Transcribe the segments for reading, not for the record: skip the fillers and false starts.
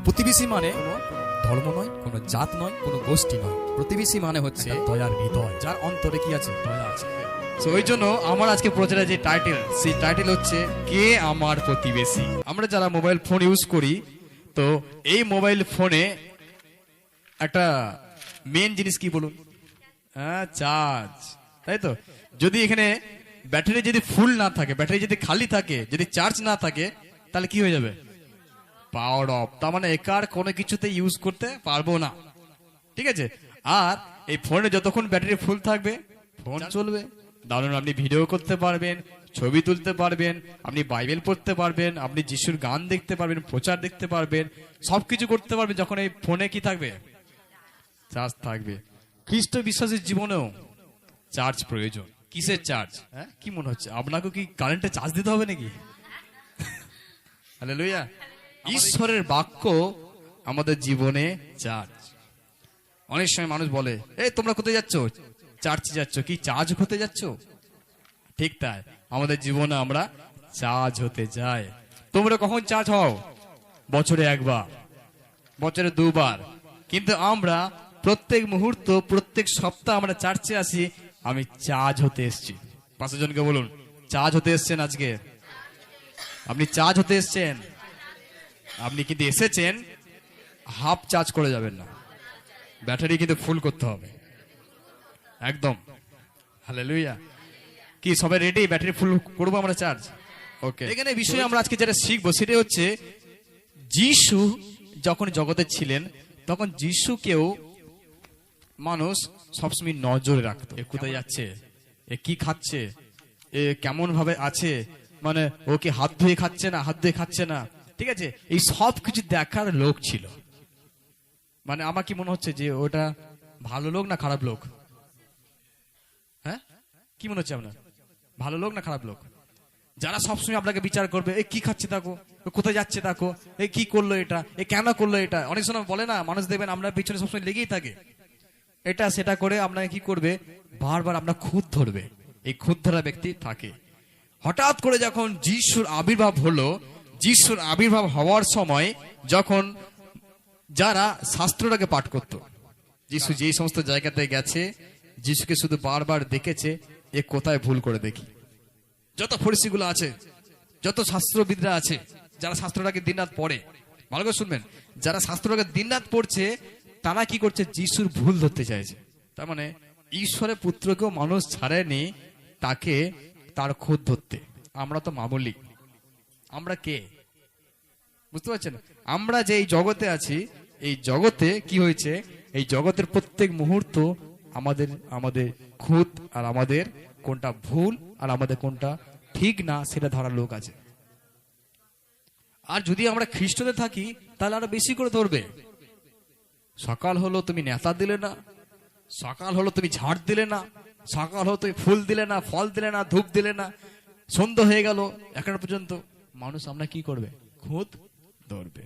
প্রতিবেশী মানে কোনো ধর্ম নয়, কোনো জাত নয়, কোনো গোষ্ঠী নয়। প্রতিবেশী মানে হচ্ছে দয়ার হৃদয়, যার অন্তরে কি আছে? দয়া আছে। তো ওই জন্য আমার আজকে প্রচারের যে টাইটেল, সেই টাইটেল হচ্ছে কে আমার প্রতিবেশী। আমরা যারা মোবাইল ফোন ইউজ করি, তো এই মোবাইল ফোনে একটা মেন জিনিস কি বলুন? হ্যাঁ, চার্জ, তাই তো? যদি এখানে ব্যাটারি যদি ফুল না থাকে, ব্যাটারি যদি খালি থাকে, যদি চার্জ না থাকে, তাহলে কি হয়ে যাবে? Power of. তার মানে একার কোনো কিছুতে ইউজ করতে পারবো না, ঠিক আছে? আর এই ফোনে যতক্ষণ ব্যাটারি ফুল থাকবে ফোন চলবে দারুণ। আপনি ভিডিও করতে পারবেন, ছবি তুলতে পারবেন, আপনি বাইবেল পড়তে পারবেন, আপনি যিশুর গান দেখতে পারবেন, প্রচার দেখতে পারবেন, সবকিছু করতে পারবেন যখন এই ফোনে কি থাকবে? চার্জ থাকবে। খ্রিস্ট বিশ্বাসের জীবনেও চার্জ প্রয়োজন। কিসের চার্জ? হ্যাঁ, কি মনে হচ্ছে আপনাকে? কি কারেন্টে চার্জ দিতে হবে নাকি? হালেলুয়া। ঈশ্বরের বাক্য আমাদের জীবনে চার্জ। অনেক সময় মানুষ বলে, এই তোমরা কোথায় যাচ্ছ? চার্চে যাচ্ছ। কি চার্জ হতে যাচ্ছ? ঠিক তাই, আমাদের জীবনে আমরা চার্জ হতে যাই। তোমরা কখন চার্জ হও? বছরে একবার, বছরে দুবার। কিন্তু আমরা প্রত্যেক মুহূর্ত, প্রত্যেক সপ্তাহ আমরা চার্চে আসি। আমি চার্জ হতে এসেছি। 5 জনকে বলুন, চার্জ হতে এসছেন আজকে? আপনি চার্জ হতে এসছেন। আপনি কিন্তু এসেছেন, হাফ চার্জ করে যাবেন না, ব্যাটারি কিন্তু ফুল করতে হবে একদম। হালেলুয়া। কি সবাই রেডি? ব্যাটারি ফুল করবো আমরা চার্জ? ওকে। এখানে বিষয়ে আমরা আজকে যেটা শিখবো সেটা হচ্ছে, যিশু যখন জগতে ছিলেন তখন যিশুকেও মানুষ সবসময় নজরে রাখতো। এ কোথায় যাচ্ছে, এ কি খাচ্ছে, এ কেমন ভাবে আছে, মানে ও কি হাত ধুয়ে খাচ্ছে না, হাত ধুয়ে খাচ্ছে না, ঠিক আছে? এই সব কিছু দেখার লোক ছিল। মানে আমার কি মনে হচ্ছে যে ওটা ভালো লোক না খারাপ লোক? হ্যাঁ, কি মনে হচ্ছে আপনার? ভালো লোক না খারাপ লোক? যারা সবসময় আপনাকে বিচার করবে, এ কি খাচ্ছে দেখো, কোথায় যাচ্ছে দেখো, এ কি করলো এটা, এ কেন করলো এটা। অনেক সময় বলে না, মানুষ দেখবেন আমরা পিছনে সবসময় লেগেই থাকে, এটা সেটা করে আপনাকে কি করবে, বারবার আপনার খুঁত ধরবে। এই খুঁত ধরা ব্যক্তি থাকে। হঠাৎ করে যখন যিশুর আবির্ভাব হলো, যিশুর আবির্ভাব হওয়ার সময় যখন যারা শাস্ত্রটাকে পাঠ করত, যিশু যে সমস্ত জায়গাতে গেছে, যিশুকে শুধু বারবার দেখেছে, এ কোথায় ভুল করে দেখি। যত ফরিসিগুলো আছে, যত শাস্ত্রবিদরা আছে, যারা শাস্ত্রটাকে দিনরাত পড়ে, ভালো করে শুনবেন, যারা শাস্ত্রটাকে দিনরাত পড়ছে, তারা কি করছে? যিশুর ভুল ধরতে চাইছে। তার মানে ঈশ্বরের পুত্রকেও মানুষ ছাড়েনি তাকে তার খোঁজ ধরতে। আমরা তো মামুলি, আমরা কে বুঝতে পারছেন? আমরা যে এই জগতে আছি, এই জগতে কি হয়েছে, এই জগতের প্রত্যেক মুহূর্ত আমাদের আমাদের খুঁত, আর আমাদের কোনটা ভুল আর আমাদের কোনটা ঠিক না সেটা ধরার লোক আছে। আর যদি আমরা খ্রিস্টতে থাকি তাহলে আরো বেশি করে ধরবে। সকাল হলো তুমি নেতা দিলে না, সকাল হলো তুমি ঝাড় দিলে না, সকাল হলো তুমি ফুল দিলে না, ফল দিলে না, ধূপ দিলে না, সন্ধ্যা হয়ে গেল, এখন পর্যন্ত মানুষ আমরা কি করবে? খুঁত ধরবে।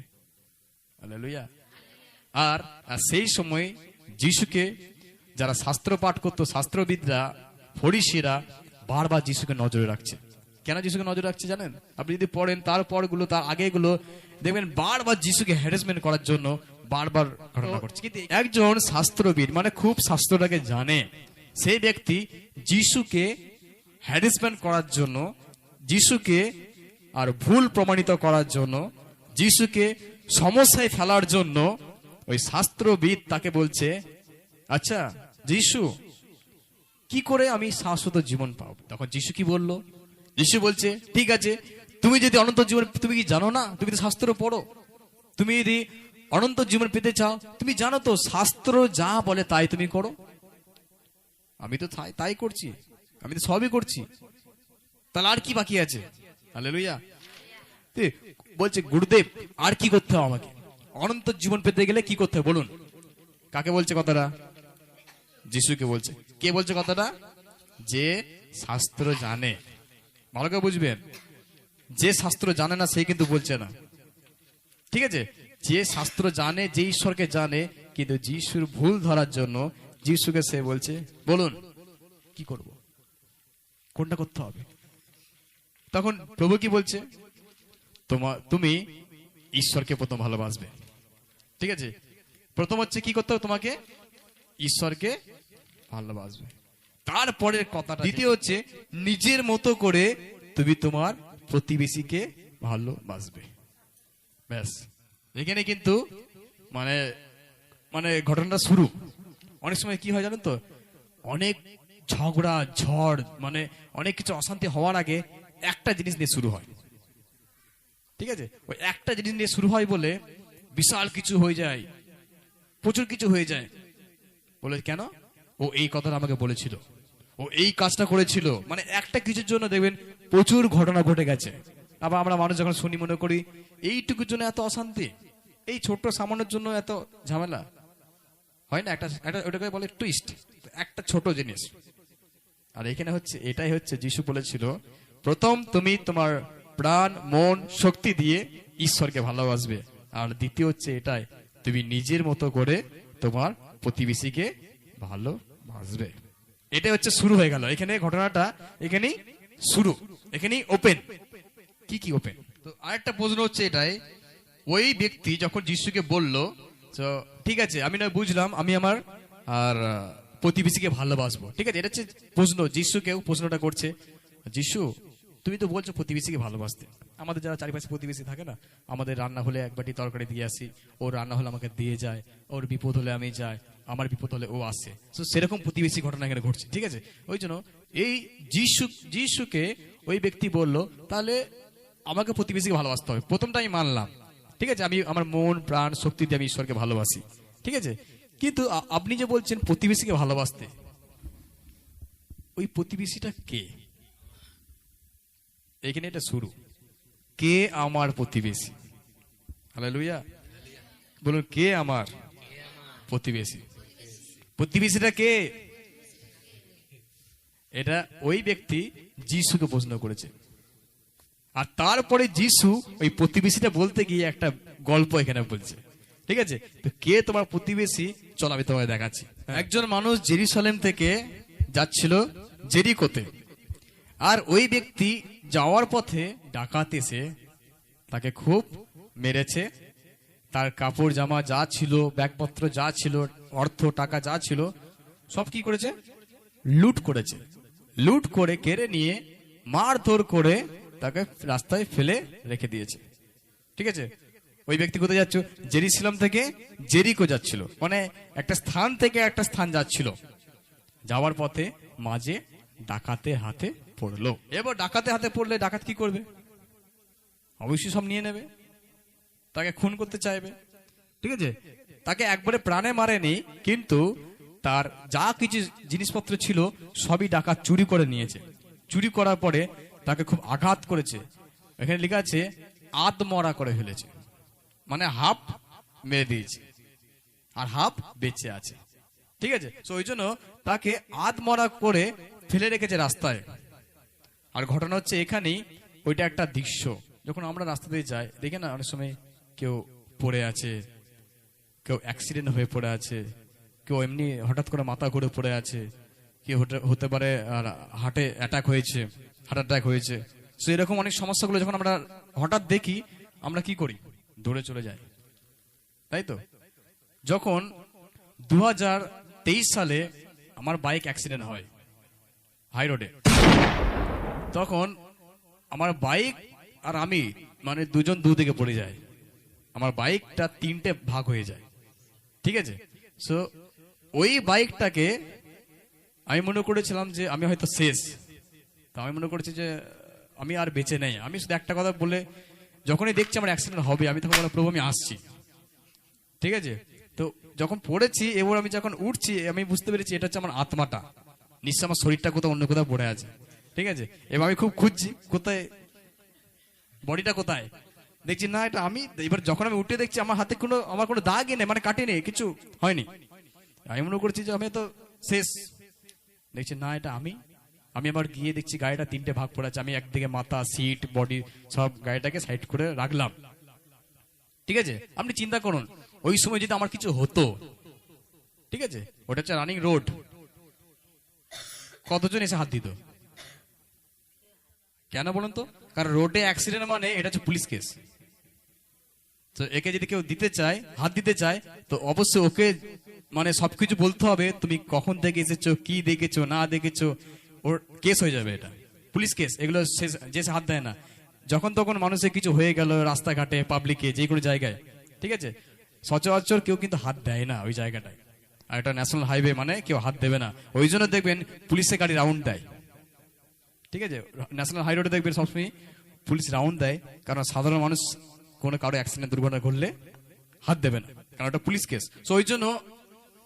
হালেলুয়া। আর সেই সময় যিশুকে যারা শাস্ত্র পাঠ করতো, শাস্ত্রবিদরা, ফরিসিরা বারবার যিশুকে নজরে রাখছে। কেন যিশুকে নজরে রাখছে জানেন? আপনি যদি পড়েন তার পরগুলো, তার আগেগুলো দেখবেন, বারবার যিশুকে হ্যারাসমেন্ট করার জন্য বারবার ঘটনা করছে। কিন্তু একজন শাস্ত্রবিদ, মানে খুব শাস্ত্রটাকে জানে, সেই ব্যক্তি যিশুকে হ্যারাসমেন্ট করার জন্য, যিশুকে আর ভুল প্রমাণিত করার জন্য, যিশুকে সমস্যায় ফেলার জন্য, ওই শাস্ত্রবিদ তাকে বলছে, আচ্ছা যিশু, কি করে আমি শাশ্বত জীবন পাবো? তখন যিশু কি বললো? যিশু বলছে, ঠিক আছে, তুমি যদি অনন্ত জীবন, তুমি কি জানো না? তুমি তো শাস্ত্র পড়ো। তুমি যদি অনন্ত জীবন পেতে চাও, তুমি জানো তো শাস্ত্র যা বলে তাই তুমি করো। আমি তো তাই করছি, আমি তো সবই করছি, তাহলে আর কি বাকি আছে? হালেলুয়া। বলছে, গুরুদেব আর কি করতে হবে আমাকে? অনন্ত জীবন পেতে গেলে কি করতে হবে বলুন? কাকে বলছে কথাটা? যিশুকে বলছে। কে বলছে কথাটা? যে শাস্ত্র জানে। ভালো করে বুঝবেন, যে শাস্ত্র জানে না সেই কিন্তু বলছে না, ঠিক আছে? যে শাস্ত্র জানে, যে ঈশ্বরকে জানে, কিন্তু যিশুর ভুল ধরার জন্য যিশুকে সে বলছে, বলুন কি করব, কোনটা করতে হবে? তখন প্রভু কি বলছে? তুমি ঈশ্বরকে প্রথম ভালোবাসবে, ঠিক আছে, প্রথম হচ্ছে কি করতে হবে তোমাকে, ঈশ্বরকে ভালোবাসবে। তারপরের কথাটা দ্বিতীয় হচ্ছে নিজের মতো করে তুমি তোমার প্রতিবেশীকে ভালোবাসবে। ব্যাস, এখানে কিন্তু মানে মানে ঘটনাটা শুরু। অনেক সময় কি হয় জানেন তো, অনেক ঝগড়া ঝড় মানে অনেক কিছু অশান্তি হওয়ার আগে একটা জিনিস নিয়ে শুরু হয়। ঠিক আছে, ওই একটা জিনিস নিয়ে শুরু হয় বলে বিশাল কিছু হয়ে যায়, প্রচুর কিছু হয়ে যায়। বলে কেন, ও এই কথাটা আমাকে বলেছিল, ও এই কাজটা করেছিল, মানে একটা কিছুর জন্য দেখবেন প্রচুর ঘটনা ঘটে গেছে। আবার আমরা মানুষ যখন শুনি মনে করি এইটুকুর জন্য এত অশান্তি, এই ছোট্ট সামান্যের জন্য এত ঝামেলা হয় না। একটা একটা ওটাকে বলে টুইস্ট, একটা ছোট জিনিস। আর এখানে হচ্ছে এটাই হচ্ছে যিশু বলেছিল, প্রথম তুমি তোমার প্রাণ মন শক্তি দিয়ে ঈশ্বরকে ভালোবাসবে, আর দ্বিতীয় হচ্ছে এটাই, তুমি নিজের মতো করে তোমার প্রতিবেশীকে ভালোবাসবে। এটা হচ্ছে শুরু হয়ে গেল এখানে ঘটনাটা, এখানেই শুরু, এখানেই ওপেন। কি কি ওপেন? তো আরেকটা প্রশ্ন হচ্ছে এটাই, ওই ব্যক্তি যখন যিশুকে বলল, তো ঠিক আছে আমি না বুঝলাম, আমি আমার আর প্রতিবেশীকে ভালোবাসবো, ঠিক আছে, এটা হচ্ছে প্রশ্ন। যিশুকেও প্রশ্নটা করছে, যিশু তুমি তো বলছো প্রতিবেশীকে ভালোবাসতে, আমাদের যারা চারিপাশে প্রতিবেশী থাকে না, আমাদের রান্না হলে এক বাটি তরকারি দিয়ে আসি, ওর রান্না হলে আমাকে দিয়ে যায়, ওর বিপদ হলে আমি যাই, আমার বিপদ হলে ও আসে। তো সেরকম প্রতিবেশী ঘটনা এখানে ঘটছে, ঠিক আছে। ওই জন্য এই যিশুকে ওই ব্যক্তি বলল, তাহলে আমাকে প্রতিবেশীকে ভালোবাসতে হবে। প্রথমটা আমি মানলাম, ঠিক আছে, আমি আমার মন প্রাণ শক্তি দিয়ে আমি ঈশ্বরকে ভালোবাসি, ঠিক আছে, কিন্তু আপনি যে বলছেন প্রতিবেশীকে ভালোবাসতে, ওই প্রতিবেশীটা কে? এখানে এটা শুরু, কে আমার প্রতিবেশী? হালেলুয়া, বলুন কে আমার প্রতিবেশী? প্রতিবেশীটা কে? এটা ওই ব্যক্তি যিশুকে প্রশ্ন করেছে, আর তারপরে যিশু ওই প্রতিবেশীটা বলতে গিয়ে একটা গল্প এখানে বলছে, ঠিক আছে। তো কে তোমার প্রতিবেশী, চল আমি তোমায় দেখাচ্ছি। একজন মানুষ জেরুসালেম থেকে যাচ্ছিল জেরিকোতে, আর ওই ব্যক্তি যাওয়ার পথে ডাকাত এসে তাকে খুব মেরেছে, তার কাপড় জামা যা ছিল, ব্যাগপত্র যা ছিল, অর্থ টাকা যা ছিল, সব কি করেছে, লুট করেছে। লুট করে কেড়ে নিয়ে মারধর করে তাকে রাস্তায় ফেলে রেখে দিয়েছে, ঠিক আছে। ওই ব্যক্তি কোথায় যাচ্ছিল, জেরুসালেম থেকে জেরিকো যাচ্ছিল, মানে একটা স্থান থেকে একটা স্থান যাচ্ছিল। যাওয়ার পথে মাঝে ডাকাতের হাতে পড়লো। এবার ডাকাতের হাতে পড়লে ডাকাত কি করবে, অবশ্যই সব নিয়ে নেবে, তাকে খুন করতে চাইবে, ঠিক আছে। তাকে একবারে প্রাণে মারেনি, কিন্তু তার যা কিছু জিনিসপত্র ছিল সবই ডাকাত চুরি করে নিয়েছে। চুরি করার পরে তাকে খুব আঘাত করেছে, এখানে লেখা আছে আধমরা করে ফেলেছে, মানে হাফ মেরে দিয়েছে আর হাফ বেঁচে আছে, ঠিক আছে। তো ওই জন্য তাকে আধমরা করে ফেলে রেখেছে রাস্তায়। আর ঘটনা হচ্ছে এখানেই, ওইটা একটা দৃশ্য, যখন আমরা রাস্তা দিয়ে যাই দেখে না, অনেক সময় কেউ পড়ে আছে, কেউ অ্যাক্সিডেন্ট হয়ে পড়ে আছে, কেউ এমনি হঠাৎ করে মাথা ঘুরে পড়ে আছে, কেউ হতে পারে আর হার্টে অ্যাটাক হয়েছে, হার্ট অ্যাটাক হয়েছে। তো এরকম অনেক সমস্যাগুলো যখন আমরা হঠাৎ দেখি, আমরা কি করি, দৌড়ে চলে যাই, তাই তো। যখন 2023 সালে আমার বাইক অ্যাক্সিডেন্ট হয় হাই রোডে, তখন আমার বাইক আর আমি মানে দুজন দুদিকে পড়ে যায়, আমার বাইকটা 3টে ভাগ হয়ে যায়, ঠিক আছে। সো ওই বাইকটাকে আমি মনে করেছিলাম যে আমি হয়তো শেষ, তা আমি মনে করেছি যে আমি আর বেঁচে নেই। আমি শুধু একটা কথা বলে, যখনই দেখছি আমার অ্যাক্সিডেন্ট হবে, আমি তখন বলে, প্রভু আমি আসছি, ঠিক আছে। তো যখন পড়েছি, এবার আমি যখন উঠছি, আমি বুঝতে পেরেছি এটা হচ্ছে আমার আত্মাটা, নিশ্চয় আমার শরীরটা কোথাও অন্য কোথাও পড়ে আছে, ঠিক আছে। এবার আমি খুব খুঁজছি কোথায় বডিটা, কোথায়, দেখছি না এটা আমি। এবার যখন আমি উঠে দেখছি আমার হাতে আমার কোনো দাগই নেই, মানে কাটেনি, কিছু হয়নি। আমি মনে করছি যে আমি তো শেষ, দেখছি না এটা আমি আবার গিয়ে দেখছি গাড়িটা 3টে ভাগ পড়ে আছে। আমি একদিকে মাথা, সিট, বডি সব গাড়িটাকে সাইড করে রাখলাম, ঠিক আছে। আপনি চিন্তা করুন ওই সময় যদি আমার কিছু হতো, ঠিক আছে, ওটা হচ্ছে রানিং রোড, কতজন এসে হাত দিত? কেন বলুন তো, কারণ রোডে অ্যাক্সিডেন্ট মানে এটা হচ্ছে পুলিশ কেস, তো একে যদি কেউ দিতে চায়, হাত দিতে চায়, তো অবশ্যই ওকে মানে সবকিছু বলতে হবে, তুমি কখন থেকে এসেছো, কি দেখেছো না দেখেছো, ওর কেস হয়ে যাবে, এটা পুলিশ কেস। এগুলো যে সে হাত দেয় না। যখন তখন মানুষের কিছু হয়ে গেল রাস্তাঘাটে, পাবলিকে, যে কোনো জায়গায়, ঠিক আছে, সচরাচর কেউ কিন্তু হাত দেয় না ওই জায়গাটায়। আর এটা ন্যাশনাল হাইওয়ে, মানে কেউ হাত দেবে না। ওই জন্য দেখবেন পুলিশের গাড়ি রাউন্ড দেয়, ঠিক আছে, ন্যাশনাল হাই রোডে দেখবেন সবসময় পুলিশ রাউন্ড দেয়, কারণ সাধারণ মানুষ কোনো কারো অ্যাক্সিডেন্ট দুর্ঘটনা ঘটলে হাত দেবে না, কারণ এটা পুলিশ কেস। তো ওই জন্য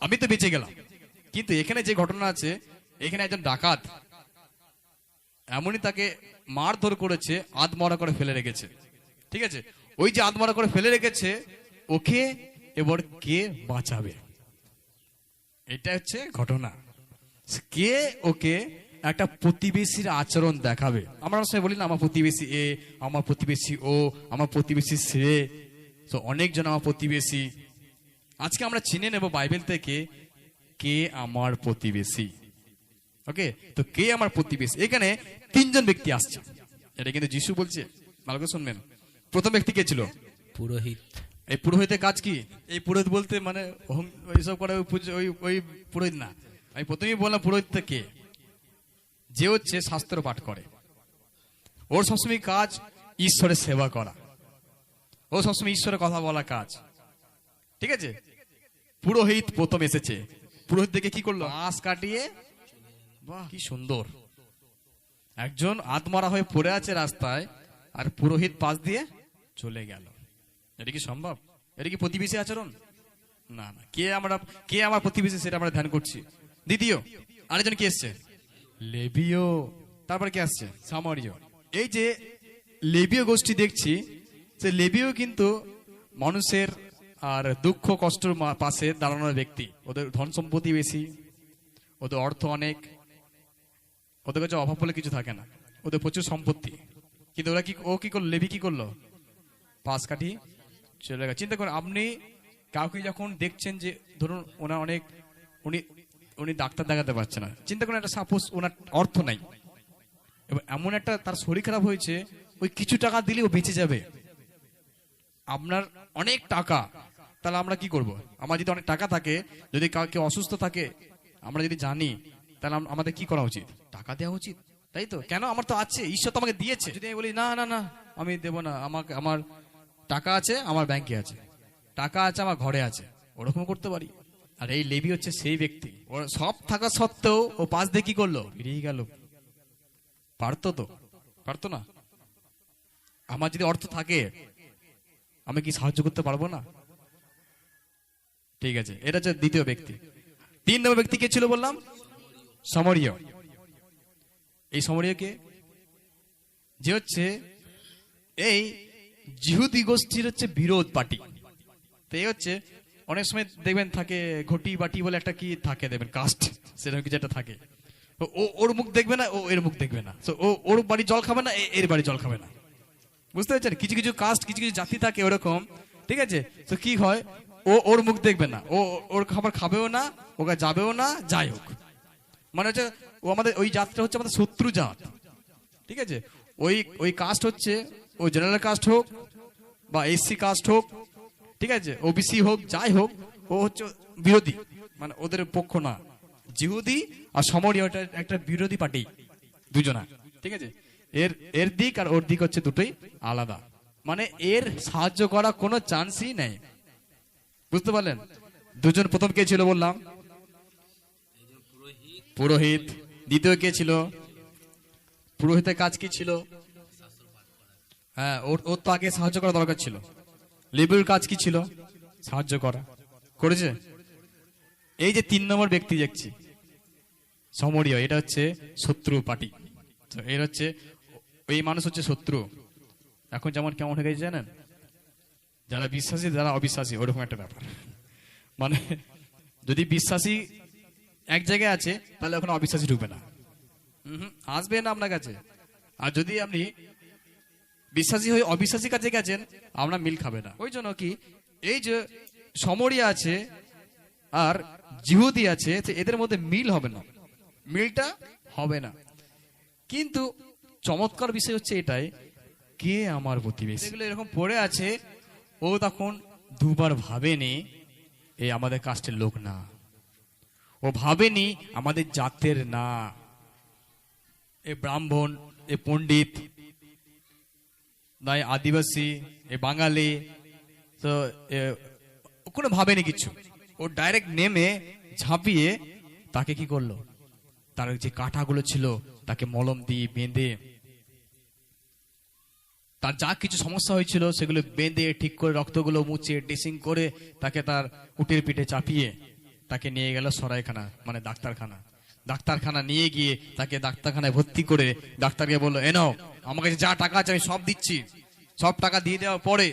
আমি তো বেঁচে গেলাম। কিন্তু এখানে যে ঘটনা আছে, এখানে একজন ডাকাত এমনই তাকে মারধর করেছে, আধমরা করে ফেলে রেখেছে, ঠিক আছে। ওই যে আধমরা করে ফেলে রেখেছে, ওকে এবার কে বাঁচাবে, এটা হচ্ছে ঘটনা। কে ওকে একটা প্রতিবেশীর আচরণ দেখাবে। আমরা সবাই বলি না, আমার প্রতিবেশী এ, আমার প্রতিবেশী ও, আমার প্রতিবেশী সে, তো অনেকজন আমার প্রতিবেশী। আজকে আমরা চিনে নেব বাইবেল থেকে কে আমার প্রতিবেশী। ওকে, তো কে আমার প্রতিবেশী, এখানে তিনজন ব্যক্তি আসছে, এটা কিন্তু যিশু বলছে, ভালো করে শুনবেন। প্রথম ব্যক্তি কে ছিল? পুরোহিত। এই পুরোহিতের কাজ কি? এই পুরোহিত বলতে মানে এইসব করে ওই পুরোহিত না। আমি প্রথমেই বললাম পুরোহিত কে, যে হচ্ছে শাস্ত্র পাঠ করে, ওর সবসময় কাজ ঈশ্বরের সেবা করা, ও সবসময় ঈশ্বরের কথা বলা কাজ, ঠিক আছে। পুরোহিত প্রথম এসেছে, পুরোহিত দেখে কি করলো? আঁশ কাটিয়ে, বাহ কি সুন্দর, একজন আত্মারা হয়ে পড়ে আছে রাস্তায়, আর পুরোহিত পাশ দিয়ে চলে গেল। এটা কি সম্ভব? এটা কি প্রতিবেশী আচরণ? না না। কে আমার প্রতিবেশী সেটা আমরা ধ্যান করছি। দ্বিতীয় আরেকজন কি এসছে? লেবীয়। তারপর কি আসছে? সামরীয়। এই যে লেবীয় গোষ্ঠী দেখছি, সে লেবীয় কিন্তু মানুষের আর দুঃখ কষ্টের পাশে দাঁড়ানোর ব্যক্তি। ওদের ধন সম্পত্তি বেশি, ওদের অর্থ অনেক, ওদের কাছে অভাব বলে কিছু থাকে না, ওদের প্রচুর সম্পত্তি। কিন্তু ওরা কি করলো? লেবি কি করলো? পাশ কাটি চলে গেল। চিন্তা করুন, আপনি কাউকে যখন দেখছেন যে ধরুন ওনার অনেক, উনি ডাক্তার দেখাতে পারছে না, চিন্তা করুন একটা সাপোজ ওনার অর্থ নাই, এবার এমন একটা তার শরীর খারাপ হয়েছে, ওই কিছু টাকা দিলে ও বেঁচে যাবে। আপনার অনেক টাকা, তাহলে আমরা কি করব? আমার যদি অনেক টাকা থাকে, যদি কাউকে অসুস্থ থাকে, আমরা যদি জানি, তাহলে আমাদের কি করা উচিত? টাকা দেওয়া উচিত, তাই তো? কেন? আমার তো আছে, ঈশ্বর তো আমাকে দিয়েছে। যদি আমি বলি না না না আমি দেবো না, আমার টাকা আছে, আমার ব্যাংকে আছে, টাকা আছে আমার ঘরে আছে, ওরকম করতে পারি। আর এই লেবি হচ্ছে সেই ব্যক্তি, ওর সব থাকা সত্ত্বেও ও পাশ দিয়ে কি করলো? বেরিয়ে গেল। পারতো না? আমার যদি অর্থ থাকে, আমি কি সাহায্য করতে পারবো না? ঠিক আছে, এটা হচ্ছে দ্বিতীয় ব্যক্তি। তিন নম্বর ব্যক্তি কে ছিল বললাম? সামরীয়। এই সামরীয় কে? যে হচ্ছে এই জিহুদি গোষ্ঠীর হচ্ছে বিরোধ পার্টি। তো এই হচ্ছে অনেক সময় দেখবেন থাকে ঘটি বাটি বলে একটা কি থাকে, দেখবেন কাস্ট, সেরকম কিছু একটা থাকে। ওর মুখ দেখবে না, ও এর মুখ দেখবে না, তো ওর বাড়ি জল খাবে না, এর বাড়ি জল খাবে না। বুঝতে পারছেন? কিছু কিছু কাস্ট, কিছু কিছু জাতি থাকে ওরকম, ঠিক আছে। তো কি হয়, ওর মুখ দেখবে না, ওর খাবার খাবেও না, ওকে যাবেও না, যাই হোক, মানে হচ্ছে ও আমাদের ওই জাতটা হচ্ছে আমাদের শত্রু জাত, ঠিক আছে। ওই কাস্ট হচ্ছে, ওই জেনারেল কাস্ট হোক বা এসসি কাস্ট হোক, ঠিক আছে, ওবিসি হোক, যাই হোক, ও হচ্ছে বিরোধী, মানে ওদের পক্ষ না। জিহুদি আর সামরীয় একটা বিরোধী পার্টি, দুজনা, ঠিক আছে। এর দিক আর ওর দিক হচ্ছে দুটোই আলাদা, মানে এর সাহায্য করা কোনো চান্সই নেই। বুঝতে পারলেন? দুজন প্রথম কে ছিল বললাম? পুরোহিত। দ্বিতীয় কে ছিল? পুরোহিতের কাজ কি ছিল? হ্যাঁ, ওর তো আগে সাহায্য করা দরকার ছিল। লেবীর কাজ কি ছিল? সাহায্য করা, করেছে। এই যে তিন নম্বর ব্যক্তি দেখছি সামরীয়, এটা হচ্ছে শত্রু পার্টি। তো এর হচ্ছে ওই মানুষ হচ্ছে শত্রু। এখন যেমন কেমন হয়ে গেছে জানেন? যারা বিশ্বাসী, যারা অবিশ্বাসী, ওরকম একটা ব্যাপার। মানে যদি বিশ্বাসী এক জায়গায় আছে, তাহলে এখন অবিশ্বাসী ঢুকবে না, আসবে না আপনার কাছে। আর যদি আপনি বিশ্বাসী হয়ে অবিশ্বাসী কাছে গেছেন, আমরা মিল খাবে না। ওই জন্য কি এই যে সামরীয় আছে আর জিহুদি আছে, এদের মধ্যে মিল হবে না, মিলটা হবে না। কিন্তু চমৎকার বিষয় হচ্ছে এটাই, কে আমার প্রতিবেশী। এগুলো এরকম পড়ে আছে, ও তখন দুবার ভাবেনি এই আমাদের কাস্টের লোক না, ও ভাবেনি আমাদের জাতের না, এ ব্রাহ্মণ, এ পণ্ডিত, নাই আদিবাসী, এ বাঙালি, তো ও কোনো ভাবেনি কিছু। ও ডাইরেক্ট নেমে ঝাঁপিয়ে তাকে কি করলো, তার যে কাঁটাগুলো ছিল তাকে মলম দিয়ে বেঁধে, তার যা কিছু সমস্যা হয়েছিল সেগুলো বেঁধে ঠিক করে রক্তগুলো মুছে ড্রেসিং করে তাকে তার উটের পিঠে চাপিয়ে তাকে নিয়ে গেল সরাইখানা, মানে ডাক্তারখানা। ডাক্তারখানা নিয়ে গিয়ে তাকে ডাক্তারখানায় ভর্তি করে ডাক্তারকে বললো, এ নাও, আমার কাছে যা টাকা আছে আমি সব দিচ্ছি, সব টাকা দিয়ে দেওয়ার পরে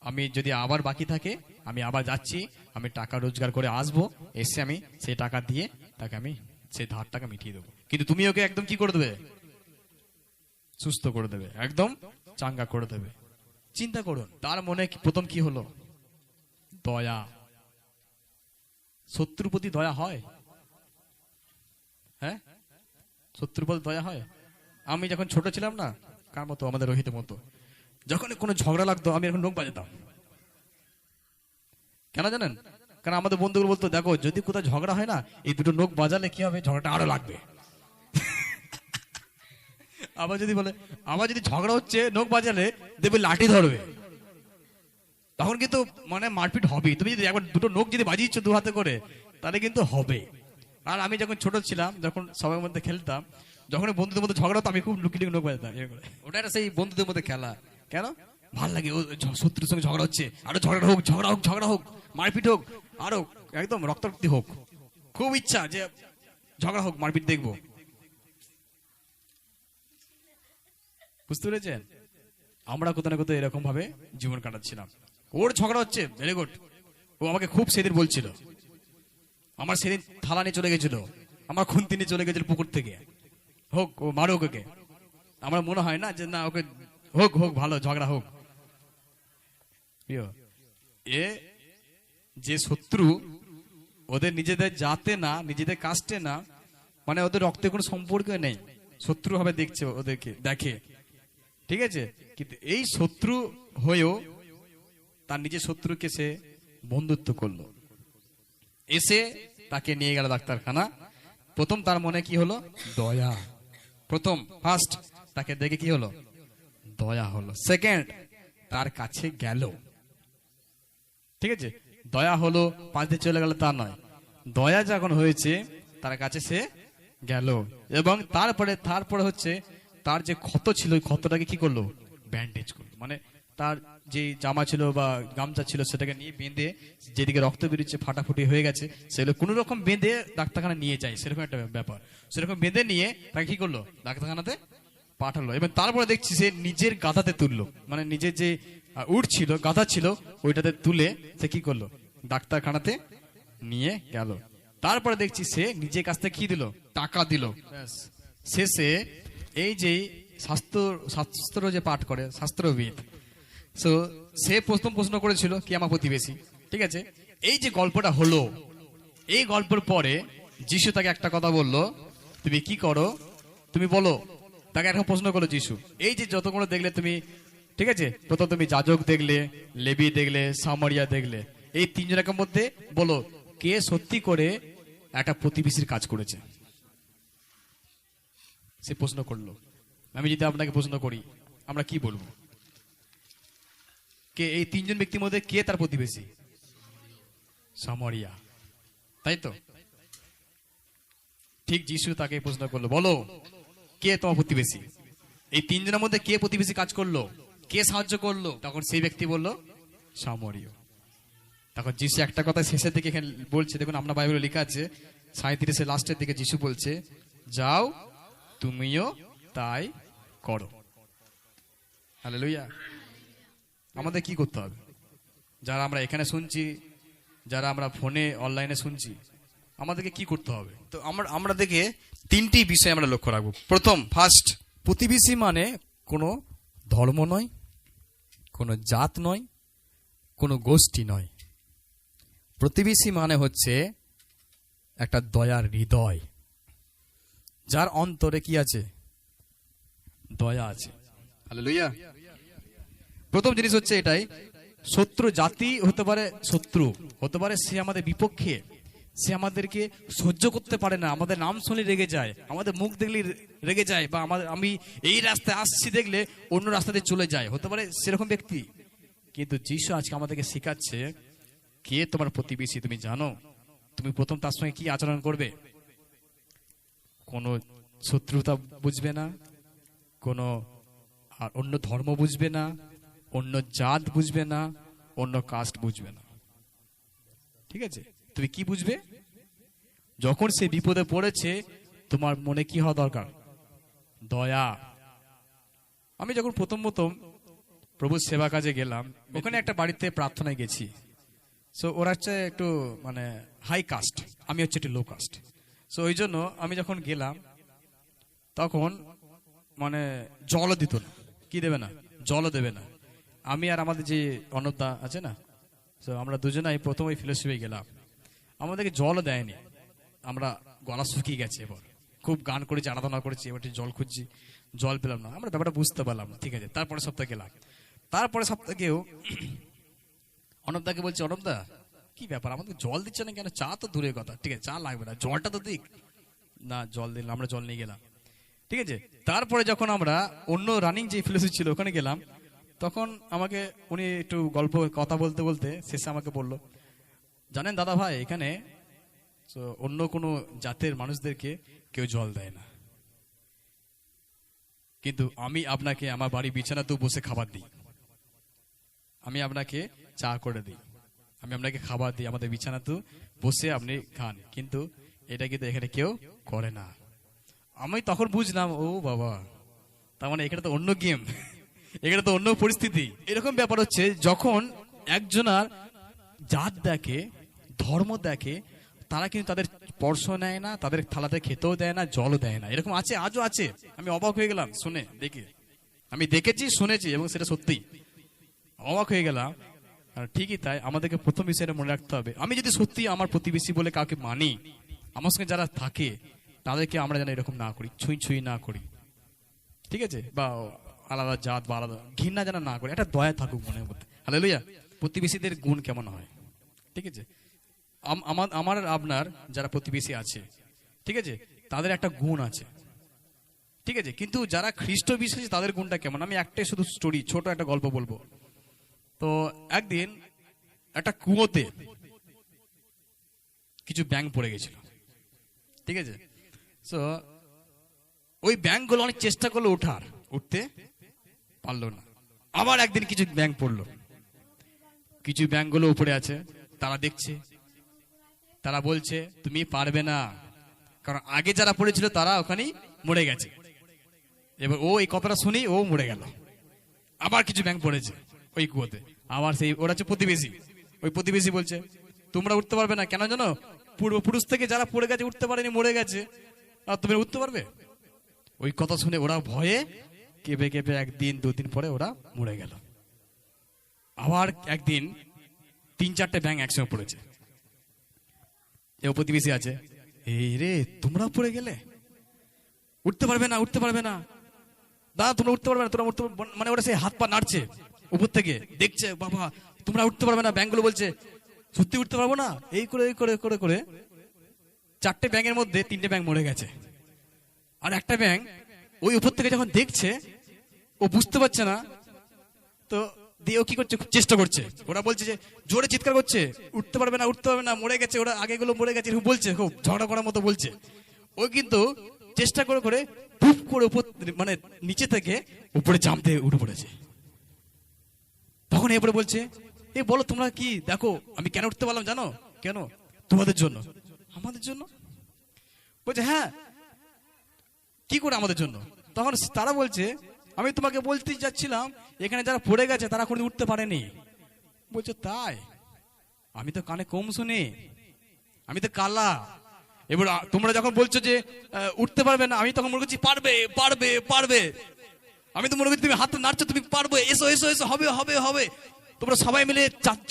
আমি যদি আবার বাকি থাকে আমি আবার যাচ্ছি, আমি টাকা রোজগার করে আসবো, এসে আমি সেই টাকা দিয়ে তাকে আমি সেই ধার টাকা মিটিয়ে দেবো, কিন্তু তুমি ওকে একদম কি করে দেবে, সুস্থ করে দেবে, একদম চাঙ্গা করে দেবে। চিন্তা করুন, তার মনে প্রথম কি হলো, দয়া। শত্রুর প্রতি দয়া হয়? হ্যাঁ, শত্রুর প্রতি দয়া হয়? আমি যখন ছোট ছিলাম না, কার মতো, আমাদের রোহিতের মতো, যখন কোনো ঝগড়া লাগতো আমি এখন নোক বাজাতাম। কেন জানেন? কারণ আমাদের বন্ধুগুলো বলতো, দেখো যদি কোথাও ঝগড়া হয় না, এই দুটো নোক বাজালে কি হবে, ঝগড়াটা আরো লাগবে। আবার যদি বলে, আবার যদি ঝগড়া হচ্ছে নোক বাজালে দেবে লাঠি ধরবে, তখন কিন্তু মানে মারপিট হবে। তুমি যদি একবার দুটো নোক যদি বাজিয়েছো দু হাতে করে, তাহলে কিন্তু হবে। আর আমি যখন ছোট ছিলাম, যখন সবার মধ্যে খেলতাম, যখন বন্ধুদের মধ্যে ঝগড়া হতো আমি খুব লুকিয়ে লুকিয়ে নোক বাজাতাম। ওটা একটা সেই বন্ধুদের মধ্যে খেলা, কেন ভাল লাগে, ও শত্রুর সঙ্গে ঝগড়া হচ্ছে, আরো ঝগড়া হোক, ঝগড়া হোক, ঝগড়া হোক, মারপিট হোক, আরো একদম রক্তারক্তি হোক, খুব ইচ্ছা যে ঝগড়া হোক, মারপিট দেখবো। বুঝতে পেরেছেন? আমরা কোথাও না কোথাও এরকম ভাবে জীবন কাটাচ্ছিলাম। ওর ঝগড়া হচ্ছে, ভেরি গুড, ও আমাকে খুব সেদিন বলছিল, আমার সেদিন থালা নিয়ে চলে গেছিল, আমার খুন্তি নিয়ে চলে গেছিল পুকুর থেকে, হোক ও মারুক ওকে। আমার মনে হয় না যে না, ওকে হোক হোক, ভালো ঝগড়া হোক। এ যে শত্রু, ওদের নিজেদের জাতে না, নিজেদের কাস্টে না, মানে ওদের রক্তে কোনো সম্পর্ক নেই, শত্রু ভাবে দেখছে, ওদেরকে দেখে, ঠিক আছে, কিন্তু এই শত্রু হয়েও তার নিজের শত্রুকে সে বন্ধুত্ব করলো, এসে তাকে নিয়ে গেল ডাক্তারখানা। প্রথম তার মনে কি হলো, দয়া। প্রথম ফার্স্ট তাকে দেখে কি হলো, দয়া হলো। সেকেন্ড, তার কাছে গেল, ঠিক আছে, দয়া হলো, পাশ দিয়ে চলে গেল তা নয়, দয়া যখন হয়েছে তার কাছে সে গেল, এবং তারপরে হচ্ছে তার যে ক্ষত ছিল ওই ক্ষতটাকে কি করলো, ব্যান্ডেজ করলো, মানে তার যে জামা ছিল বা গামছা ছিল সেটাকে নিয়ে বেঁধে, যেদিকে রক্ত বেরিয়েছে ফাটাফুটি হয়ে গেছে সেগুলো কোন রকম বেঁধে ডাক্তারখানা নিয়ে যায়, সেরকম একটা ব্যাপার। সেরকম বেঁধে নিয়ে তাকে কি করলো, ডাক্তারখানাতে পাঠালো, এবং তারপরে দেখছি সে নিজের গাধাতে তুললো, মানে নিজের যে উট ছিল, গাধা ছিল, ওইটাতে তুলে সে কি করলো, ডাক্তারখানাতে নিয়ে গেল। তারপরে দেখছি সে নিজের কাছ থেকে কি দিল, টাকা দিল। শেষে এই যে শাস্ত্র যে পাঠ করে শাস্ত্রবিদ, সো সে প্রথম প্রশ্ন করেছিল কি আমার প্রতিবেশী, ঠিক আছে, এই যে গল্পটা হলো, এই গল্পের পরে যিশু তাকে একটা কথা বললো, তুমি কি করো, তুমি বলো। তাকে একটা প্রশ্ন করলো যিশু, এই যে যতগুলো দেখলে তুমি, ঠিক আছে, প্রথম তুমি যাজক দেখলে, লেবি দেখলে, সামারিয়া দেখলে, এই তিনজনের মধ্যে বলো কে সত্যি করে একটা প্রতিবেশীর কাজ করেছে। সে প্রশ্ন করলো। আমি যদি আপনাকে প্রশ্ন করি, আমরা কি বলবো, কে এই তিনজন ব্যক্তির মধ্যে কে তার প্রতিবেশী? সামারিয়া, তাই তো? ঠিক যিশু তাকে প্রশ্ন করলো, বলো কে তোমার প্রতিবেশী, এই তিনজনের মধ্যে কে প্রতিবেশী কাজ করলো, কে সাহায্য করলো? তখন সেই ব্যক্তি বললো সামরীয়। তখন যিশু একটা কথা শেষের দিকে এখানে বলছে, দেখুন আপনার বাইবেলে লেখা আছে 37 লাস্টের দিকে যিশু বলছে, যাও তুমিও তাই করো। হালেলুয়া। আমাদের কি করতে হবে? যারা আমরা এখানে শুনছি, যারা আমরা ফোনে অনলাইনে শুনছি, আমাদেরকে কি করতে হবে? তো আমরা দেখে তিনটি বিষয় আমরা লক্ষ্য রাখবো। প্রথম, ফার্স্ট, প্রতিবেশী মানে কোনো ধর্ম নয়, কোনো জাত নয়, কোনো গোষ্ঠী নয়। প্রতিবেশী মানে হচ্ছে একটা দয়ার হৃদয়, যার অন্তরে কি আছে, দয়া আছে। হালেলুয়া। প্রথম জিনিস হচ্ছে এটাই, শত্রু জাতি হতে পারে, শত্রু হতে পারে, সে আমাদের বিপক্ষে, সে আমাদেরকে সহ্য করতে পারে না, আমাদের নাম শুনে রেগে যায়, আমাদের মুখ দেখলে রেগে যায়, বা আমি এই রাস্তায় আসছি দেখলে অন্য রাস্তাতে চলে যায়, হতে পারে সেরকম ব্যক্তি। কিন্তু যিশু আজকে আমাদেরকে শেখাচ্ছে, কে তোমার প্রতিবেশী তুমি জানো? তুমি প্রথম তার সঙ্গে কি আচরণ করবে? কোনো শত্রুতা বুঝবে না, কোনো আর অন্য ধর্ম বুঝবে না, অন্য জাত বুঝবে না, অন্য কাস্ট বুঝবে না। ঠিক আছে, তুমি কি বুঝবে? যখন সে বিপদে পড়েছে, তোমার মনে কি হওয়া দরকার? দয়া। আমি যখন প্রথম প্রভুর সেবা কাজে গেলাম, ওখানে একটা বাড়িতে প্রার্থনায় গেছি। সো ওরা হচ্ছে একটু মানে হাই কাস্ট, আমি হচ্ছে একটু লো কাস্ট। সো ওই জন্য আমি যখন গেলাম, তখন মানে জলও দিত না। কি দেবে না? জলও দেবে না। আমি আর আমাদের যে অন্নদা আছে না, তো আমরা দুজনাই প্রথম ওই ফিলোসফি গেলাম, আমাদেরকে জলও দেয়নি। আমরা গলা শুকিয়ে গেছে, এবার খুব গান করেছি, আরাধনা করেছি, এবার জল খুঁজছি, জল পেলাম না। আমরা ব্যাপারটা বুঝতে পারলাম না। ঠিক আছে, তারপরে সপ্তাহে গেলাম। তারপরে সপ্তাহেও অনবদাকে বলছি, অনবদা কি ব্যাপার, আমাদের জল দিচ্ছে না কেন? চা তো দূরের কথা, ঠিক আছে চা লাগবে না, জলটা তো দিক না। জল দিলাম, আমরা জল নিয়ে গেলাম। ঠিক আছে, তারপরে যখন আমরা অন্য রানিং যে ফিলোসফি ছিল ওখানে গেলাম, তখন আমাকে উনি একটু গল্প কথা বলতে বলতে শেষে আমাকে বললো, জানেন দাদা ভাই, এখানে অন্য কোনো জাতের মানুষদেরকে কেউ জল দেয় না, কিন্তু আমি আপনাকে আমার বাড়ি বিছানাতেও বসে খাবার দিই, আমি আপনাকে চা করে দিই, আমি আপনাকে খাবার দিই, আমাদের বিছানাতেও বসে আপনি খান, কিন্তু এটা কিন্তু এখানে কেউ করে না। আমি তখন বুঝলাম, ও বাবা, তার মানে এখানে তো অন্য গেম, এখানে তো অন্য পরিস্থিতি। এরকম ব্যাপার হচ্ছে, যখন একজনার জাত দেখে, ধর্ম দেখে, তারা কিন্তু তাদের স্পর্শ নেয় না, তাদের থালাতে খেতেও দেয় না, জলও দেয় না। এরকম আছে, আজও আছে। আমি অবাক হয়ে গেলাম শুনে, দেখে আমি দেখেছি, শুনেছি, এবং সেটা সত্যি অবাক হয়ে গেলাম। ঠিকই তাই, আমাদেরকে প্রথম বিষয়টা মনে রাখতে হবে, আমি যদি সত্যি আমার প্রতিবেশী বলে কাউকে মানি, আমার সঙ্গে যারা থাকে তাদেরকে আমরা যেন এরকম না করি, ছুঁই ছুঁই না করি। ঠিক আছে, বা আলাদা জাত বা আলাদা ঘৃণা যেন না করি, একটা দয়া থাকুক মনের মধ্যে। হালেলুয়া। প্রতিবেশীদের গুণ কেমন হয়? ঠিক আছে, আমার আপনার যারা প্রতিবেশী আছে, ঠিক আছে, তাদের একটা গুণ আছে। ঠিক আছে, কিন্তু যারা খ্রিস্ট বিশ্বাসী তাদের গুণটা কেমন? আমি একটাই শুধু স্টোরি, ছোট একটা গল্প বলবো। তো একদিন একটা কুয়োতে কিছু ব্যাঙ পড়ে গেছিল। ঠিক আছে, তো ওই ব্যাঙগুলো অনেক চেষ্টা করলো ওঠার, উঠতে পারলো না। আবার একদিন কিছু ব্যাঙ পড়লো, কিছু ব্যাঙগুলো উপরে আছে, তারা দেখছে, তারা বলছে তুমি পারবে না, কারণ আগে যারা পড়েছিল তারা ওখানেই মরে গেছে। এবার ও এই কথাটা শুনি ও মরে গেল। আবার কিছু ব্যাঙ পড়েছে ওই কুয়োতে, আবার সেই ওরা হচ্ছে প্রতিবেশী। ওই প্রতিবেশী বলছে তোমরা উঠতে পারবে না, কেন জানো? পূর্বপুরুষ থেকে যারা পড়ে গেছে, উঠতে পারেনি, মরে গেছে, আর তুমি উঠতে পারবে? ওই কথা শুনে ওরা ভয়ে কেঁপে কেঁপে একদিন দুদিন পরে ওরা মরে গেল। আবার একদিন 3-4টে ব্যাঙ একসঙ্গে পড়েছে। এ প্রতিবেশী আছে, এই রে তোমরা পড়ে গেলে, উঠতে পারবে না, উঠতে পারবে না দাদা, তোমরা উঠতে পারবে না, তোমরা উঠতে, মানে ওরা সেই হাত পা নাড়ছে উপর থেকে, দেখছে বাবা তোমরা উঠতে পারবে না। ব্যাঙগুলো বলছে সত্যি উঠতে পারবো না। এই করে করে করে করে 4টে ব্যাঙের মধ্যে 3টে ব্যাঙ মরে গেছে। আর একটা ব্যাঙ ওই উপর থেকে যখন দেখছে, ও বুঝতে পারছে না, তো দিয়ে ও কি করছে, খুব চেষ্টা করছে। ওরা বলছে যে জোরে চিৎকার করছে, উঠতে পারবে না, উঠতে পারবে না, মরে গেছে, ওরা আগেগুলো মরে গেছে, এরকম বলছে, খুব ঝগড়া করার মতো বলছে। ও কিন্তু চেষ্টা করে করে পুপ করে উপর, মানে নিচে থেকে উপরে জাম্প দিয়ে উঠে পড়েছে। তখন এরপরে বলছে, এ বলো তোমরা কি দেখো আমি কেন উঠতে পারলাম জানো? কেন? তোমাদের জন্য। আমাদের জন্য? বলছে হ্যাঁ। কি করে আমাদের জন্য? তখন তারা বলছে আমি তোমাকে বলতে যাচ্ছিলাম, এখানে যারা পড়ে গেছে তারা কোনো উঠতে পারেনি। বলছে তাই? আমি তো কানে কম শুনি, আমি তো কালা। এবার তোমরা যখন বলছো যে উঠতে পারবে না, আমি তখন মনে করছি পারবে পারবে পারবে। আমি তো মনে করছি তুমি হাত নাড়ছো, তুমি পারবে, এসো এসো এসো, হবে হবে হবে। তোমরা সবাই মিলে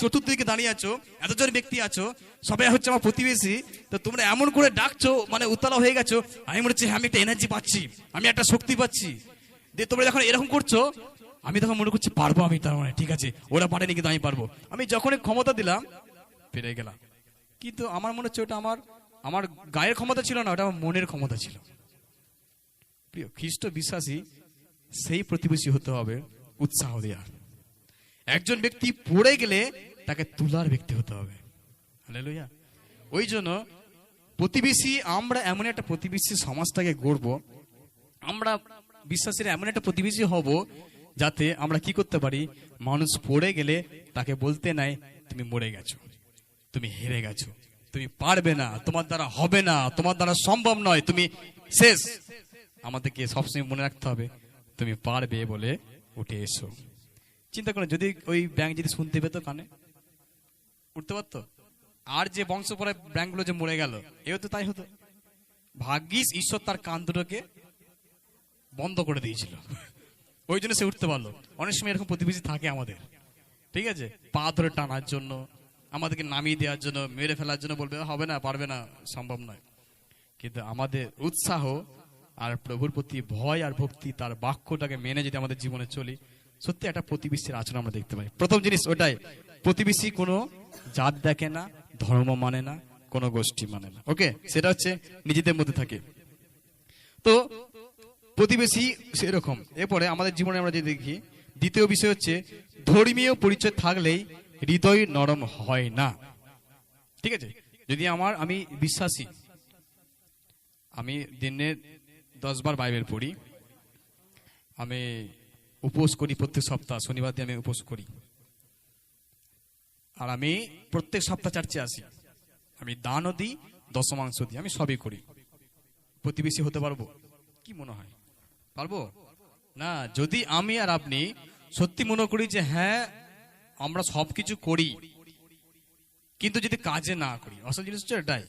চতুর্দিকে দাঁড়িয়ে আছো, এতজন ব্যক্তি আছো, সবাই হচ্ছে আমার প্রতিবেশী। তো তোমরা এমন করে ডাকছো, মানে উতলা হয়ে গেছো। আমি মনে হচ্ছে আমি একটা এনার্জি পাচ্ছি, আমি একটা শক্তি পাচ্ছি। দিয়ে তোমরা যখন এরকম করছো, আমি তখন মনে করছি পারবো আমি, তার মানে ঠিক আছে ওরা পারেনি কিন্তু আমি পারবো। আমি যখনই ক্ষমতা দিলাম পেরে গেলাম। কিন্তু আমার মনে হচ্ছে ওটা আমার আমার গায়ের ক্ষমতা ছিল না, ওটা আমার মনের ক্ষমতা ছিল। প্রিয় খ্রিস্ট বিশ্বাসী সেই প্রতিবেশী হতে হবে উৎসাহ দেওয়ার। একজন ব্যক্তি পড়ে গেলে তাকে তুলার ব্যক্তি হতে হবে। হালেলুয়া। ওই জন্য প্রতিবেশী, আমরা এমন একটা প্রতিবেশী সমাজটাকে গড়ব, আমরা বিশ্বাসীরা এমন একটা প্রতিবেশী হব যাতে আমরা কি করতে পারি, মানুষ পড়ে গেলে তাকে বলতে নাই তুমি মরে গেছো, তুমি হেরে গেছো, তুমি পারবে না, তোমার দ্বারা হবে না, তোমার দ্বারা সম্ভব নয়, তুমি শেষ। আমাদেরকে সবসময় মনে রাখতে হবে তুমি পারবে বলে উঠে এসো। চিন্তা করুন যদি ওই ব্যাংক যদি শুনতে পেতো কানে, উঠতে পারতো? আর যে বংশ পরে ব্যাংকগুলো যে মরে গেল, এও তো তাই হতো। ভাগ্যিস ঈশ্বর তার কান দুটোকে বন্ধ করে দিয়েছিল, ওই জন্য সে উঠতে পারলো। অনেক সময় এরকম প্রতিবেশী থাকে আমাদের, ঠিক আছে, পা ধরে টানার জন্য, আমাদেরকে নামিয়ে দেওয়ার জন্য, মেরে ফেলার জন্য, বলবে হবে না, পারবে না, সম্ভব নয়। কিন্তু আমাদের উৎসাহ আর প্রভুর প্রতি ভয় আর ভক্তি, তার বাক্যটাকে মেনে যদি আমাদের জীবনে চলি, সত্যি একটা প্রতিবেশীর আচরণ আমরা দেখতে পাই। প্রথম জিনিস ওটাই, প্রতিবেশী কোনো জাত দেখে না, ধর্ম মানে না, কোনো গোষ্ঠী মানে না। ওকে, সেটা হচ্ছে নিজেদের মধ্যে থাকে। তো প্রতিবেশী সেরকম। এরপরে আমাদের জীবনে আমরা যদি দেখি, দ্বিতীয় বিষয় হচ্ছে ধর্মীয় পরিচয় থাকলেই হৃদয় নরম হয় না। ঠিক আছে, যদি আমি বিশ্বাসী, আমি দিনে 10 বার বাইবেল পড়ি, আমি উপোস করি, প্রত্যেক সপ্তাহ শনিবার দিয়ে আমি উপোস করি, আর আমি প্রত্যেক সপ্তাহ চার্চে আসি, আমি দানও দিই, দশমাংশ দিই, আমি সবই করি, প্রতিবেশী হতে পারবো? কি মনে হয় পারবো? না। যদি আমি আর আপনি সত্যি মনে করি যে হ্যাঁ আমরা সবকিছু করি, কিন্তু যদি কাজে না করি, আসল জিনিস হচ্ছে এটাই।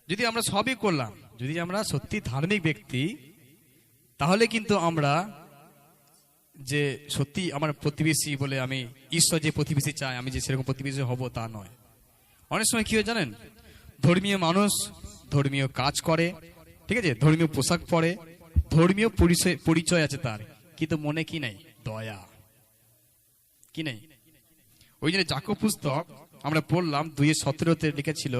যদি আমরা সবই করলাম, যদি আমরা সত্যি ধার্মিক ব্যক্তি, তাহলে কিন্তু আমরা যে সত্যি আমার প্রতিবেশী বলে, আমি ঈশ্বর যে প্রতিবেশী চাই, আমি যে সেরকম প্রতিবেশী হব তা নয়। অনেক সময় কি হয় জানেন, ধর্মীয় মানুষ ধর্মীয় কাজ করে, ঠিক আছে, ধর্মীয় পোশাক পরে, ধর্মীয় পরিচয় আছে তার, কিন্তু মনে কি নাই? দয়া কি নাই? ওই জন্য যাকব পুস্তক আমরা পড়লাম 2:17 লিখেছিল,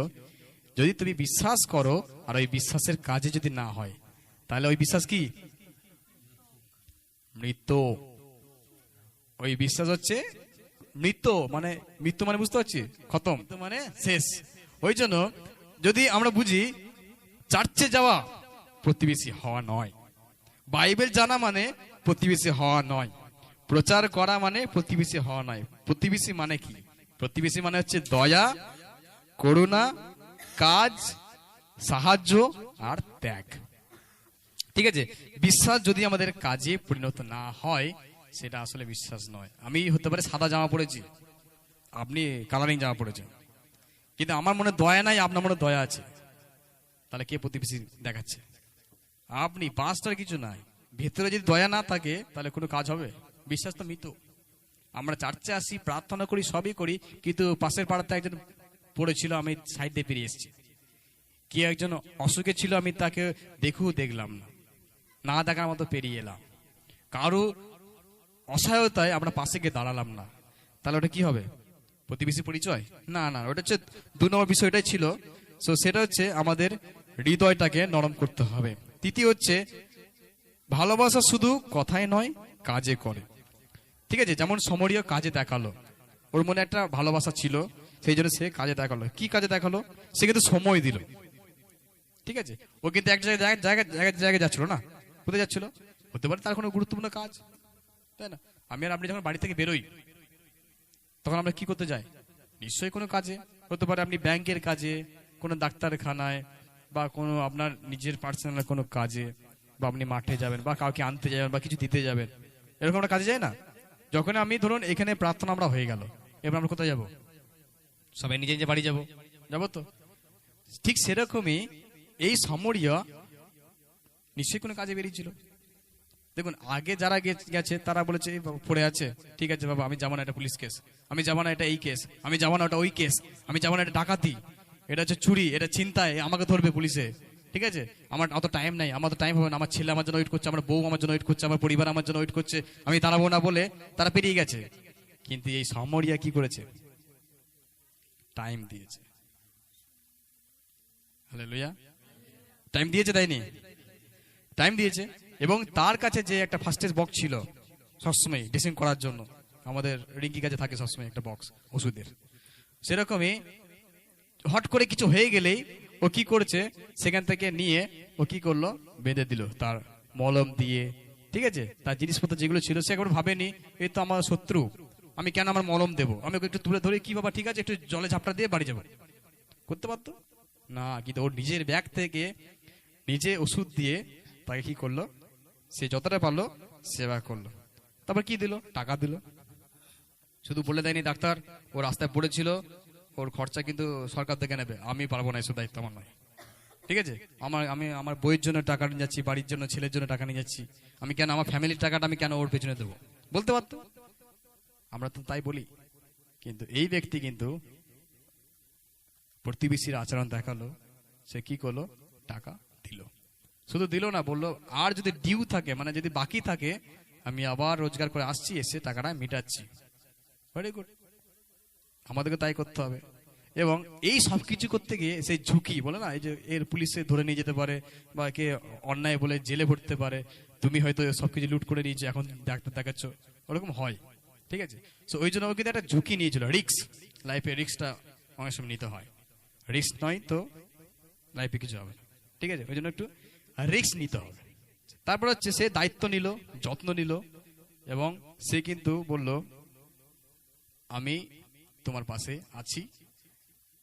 যদি তুমি বিশ্বাস করো আর ওই বিশ্বাসের কাজে যদি না হয়, তাহলে ওই বিশ্বাস কি? মৃত। ওই বিশ্বাস হচ্ছে মৃত, মানে মৃত্যু মানে বুঝতে পারছি, খতম, মানে শেষ। ওই জন্য যদি আমরা বুঝি, চার্চে যাওয়া প্রতিবেশী হওয়া নয়, বাইবেল জানা মানে প্রতিবেশী হওয়া নয়, প্রচার করা মানে প্রতিবেশী হওয়া নয়। প্রতিবেশী মানে কি? প্রতিবেশী মানে হচ্ছে দয়া, করুণা, কাজ, সাহায্য আর ত্যাগ। ঠিক আছে, বিশ্বাস যদি আমাদের কাজে পরিণত না হয়, সেটা আসলে বিশ্বাস নয়। আমি হতে পারে সাদা জামা পরেছি, আপনি কালারিং জামা পরেছেন, কিন্তু আমার মনে দয়া নাই, আপনার মনে দয়া আছে, তাহলে কে প্রতিবেশী দেখাচ্ছে? আপনি। পাঁচটার কিছু নাই, ভেতরে যদি দয়া না থাকে তাহলে কোনো কাজ হবে? বিশ্বাস তো মৃত। আমরা চার্চে আসি, প্রার্থনা করি, সবই করি, কিন্তু পাশের পাড়াতে একজন পড়েছিল, আমি সাইড দিয়ে পেরিয়ে এসেছি। কি একজন অসুখে ছিল, আমি তাকে দেখলাম না, না দেখার মতো পেরিয়ে এলাম। কারো অসহায়তায় আমরা পাশে গিয়ে দাঁড়ালাম না, তাহলে ওটা কি হবে? প্রতিবেশী পরিচয়? না না, ওটা হচ্ছে 2 নম্বর বিষয়, ওটাই ছিল। সো সেটা হচ্ছে আমাদের হৃদয়টাকে নরম করতে হবে। তৃতীয় হচ্ছে ভালোবাসা শুধু কথায় নয়, কাজে করে। ঠিক আছে, যেমন সমরীয় কাজে দেখালো, ওর মনে একটা ভালোবাসা ছিল, সেই জন্য সে কাজে দেখালো। কি কাজে দেখালো? সে কিন্তু সময় দিল। ঠিক আছে, ও কিন্তু এক জায়গায় যাচ্ছিল না, কোথায় যাচ্ছিল? হতে পারে তার কোনো গুরুত্বপূর্ণ কাজ, তাই না? আমি আর আপনি যখন বাড়ি থেকে বেরোই, তখন আমরা কি করতে যাই? নিশ্চয়ই কোনো কাজে। হতে পারে আপনি ব্যাংকের কাজে, কোনো ডাক্তারখানায়, বা কোনো আপনার নিজের পার্সোনাল কোনো কাজে, বা আপনি মাঠে যাবেন, বা কাউকে আনতে যাবেন, বা কিছু দিতে যাবেন, এরকম একটা কাজে যায় না? যখন আমি ধরুন এখানে প্রার্থনা আমরা হয়ে গেল, এবার আমরা কোথায় যাব? সবাই নিজে নিজে বাড়ি যাবো তো। ঠিক সেরকমই এই সমরীয় নিশ্চয়ই কোনো কাজে বেরিয়েছিল। দেখুন, আগে যারা গেছে তারা বলেছে পড়ে আছে, ঠিক আছে বাবা, আমি যাবো না, এটা পুলিশ কেস, আমি যাবো না, এটা এই কেস, আমি যাবো না, ওটা ওই কেস, আমি যাবো না, এটা ডাকাতি, এটা হচ্ছে চুরি, এটা ছিনতাই, আমাকে ধরবে পুলিশে, ঠিক আছে, আমার অত টাইম নাই, আমার তো টাইম হবে না, আমার ছেলে আমার জন্য ওয়েট করছে, আমার বউ আমার জন্য ওয়েট করছে, আমার পরিবার আমার জন্য ওয়েট করছে, আমি দাঁড়াবো না বলে তারা পেরিয়ে গেছে। কিন্তু এই সামরিয়া কি করেছে? টাইম দিয়েছে। হালেলুয়া, টাইম দিয়েছে, তাইনি? টাইম দিয়েছে। এবং তার কাছে যে একটা ফার্স্টেজ বক্স ছিল সবসময় ড্রেসিং করার জন্য, আমাদের রিঙ্কি কাছে থাকে সবসময় একটা বক্স ওষুধের, সেরকমই হট করে কিছু হয়ে গেলেই ও কি করছে, সেখান থেকে নিয়ে ও কি করলো, বেঁধে দিল তার মলম দিয়ে। ঠিক আছে, তার জিনিসপত্র যেগুলো ছিল সে একবার ভাবেনি এই তো আমার শত্রু, আমি কেন আমার মলম দেবো, আমি ওকে একটু তুলে ধরে কি বাবা ঠিক আছে একটু জলে ঝাপটা দিয়ে বাড়ি যাবো, করতে পারতো না। কিন্তু ওর নিজের ব্যাগ থেকে নিজে ওষুধ দিয়ে তাকে কি করলো, সে যতটা পারলো সেবা করলো। তারপর কি দিল, টাকা দিল। শুধু বলে দেয়নি ডাক্তার ও রাস্তায় পড়েছিল, ওর খরচা কিন্তু সরকার থেকে নেবে, আমি পারবো না, এসব দায়িত্ব আমার নয়। ঠিক আছে, আমি আমার বইয়ের জন্য টাকা নিয়ে যাচ্ছি, বাড়ির জন্য ছেলের জন্য টাকা নিয়ে যাচ্ছি, আমি কেন আমার ফ্যামিলির টাকাটা আমি কেন ওর পেছনে দেবো, বলতে পারতো। আমরা তো তাই বলি। কিন্তু এই ব্যক্তি কিন্তু প্রতিবেশীর আচরণ দেখালো, সে কি করলো, টাকা দিল। শুধু দিল না, বললো আর যদি ডিউ থাকে, মানে যদি বাকি থাকে, আমি আবার রোজগার করে আসছি, এসে টাকাটা মিটাচ্ছি। ভেরি গুড, আমাদেরকে তাই করতে হবে। এবং এই সব কিছু করতে গিয়ে সেই ঝুঁকি বলে না, এই যে এর পুলিশে ধরে নিয়ে যেতে পারে, বা কে অন্যায় বলে জেলে ভরতে পারে, তুমি হয়তো সবকিছু লুট করে নিয়েছো, এখন ডাক্তার দেখাচ্ছ, ওরকম হয়। ঠিক আছে, তো ওই জন্য ও কিন্তু একটা ঝুঁকি নিয়েছিল, রিস্ক, লাইফে রিস্কটা অনেক সময় নিতে হয়। রিস্ক নয় তো লাইফে কিছু হবে না। ঠিক আছে, ওই জন্য একটু রিস্ক নিতে হবে। তারপর হচ্ছে সে দায়িত্ব নিল, যত্ন নিল, এবং সে কিন্তু বলল আমি তোমার পাশে আছি,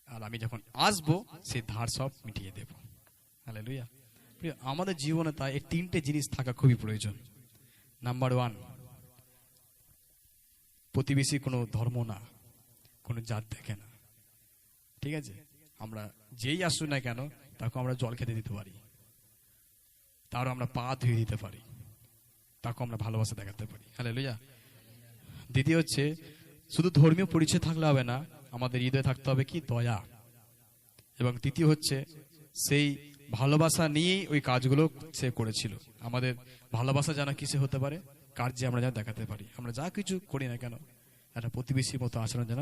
আর আমি যখন আসবো সেই ধার সব মিটিয়ে দেব। হালেলুয়া। প্রিয়, আমাদের জীবনে তাই এই তিনটে জিনিস থাকা খুবই প্রয়োজন। নাম্বার 1, প্রতিবেশী কোনো ধর্ম না, কোনো জাত দেখে না। ঠিক আছে, আমরা যেই আসুন না কেন তাকে আমরা জল খেতে দিতে পারি, তারও আমরা পা ধুয়ে দিতে পারি, তাকে আমরা ভালোবাসা দেখাতে পারি। হালেলুয়া। দ্বিতীয় হচ্ছে, শুধু ধর্মীয় পরিচয় থাকলে হবে না, আমাদের হৃদয়ে থাকতে হবে কি, দয়া। এবং তৃতীয় হচ্ছে, সেই ভালোবাসা নিয়েই ওই কাজগুলো সে করেছিল। আমাদের ভালোবাসা যেন কিসে হতে পারে, কার্যে আমরা যেন দেখাতে পারি। আমরা যা কিছু করি না কেন একটা প্রতিবেশীর মতো আচরণ যেন